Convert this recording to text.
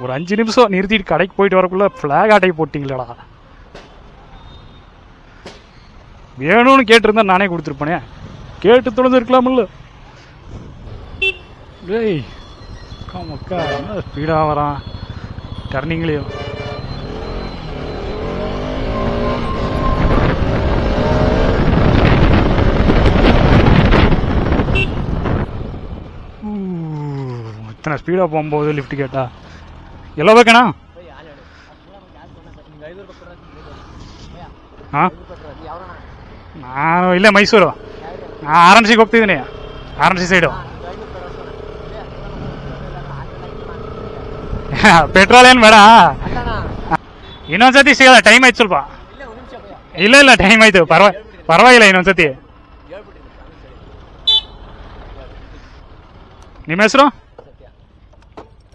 ஒரு 5 நிமிஷம் நிறுத்திட்டு கடைக்கு போயிட்டு வரக்குள்ள ஃப்ளாக் ஆட்டை போட்டிங்களடா. வேணும்னு கேட்டிருந்தா நானே கொடுத்துருப்பேனே. கேட்டு தொடர்ந்து இருக்கலாமில்ல. டேய் மக்கா என்ன ஸ்பீடாக வரான் டர்னிங்லேயும். இத்தனை ஸ்பீடாக போகும்போது லிஃப்ட் கேட்டா எவ்வளோ ಬೇಕಣ್ಣ? ಹಾಂ ನಾನು ಇಲ್ಲೇ ಮೈಸೂರು. ಆರ್ ಎಮ್ ಸಿಗೆ ಹೋಗ್ತಿದ್ದೀನಿ. R M C side. Petrol ಏನು ಬೇಡ. ಇನ್ನೊಂದ್ಸತಿ ಸಿಗಲ್ಲ, ಟೈಮ್ ಆಯ್ತು ಸ್ವಲ್ಪ. ಇಲ್ಲ ಟೈಮ್ ಆಯ್ತು, ಪರವಾಗಿಲ್ಲ ಇನ್ನೊಂದ್ಸತಿ. ನಿಮ್ಮ ಹೆಸರು?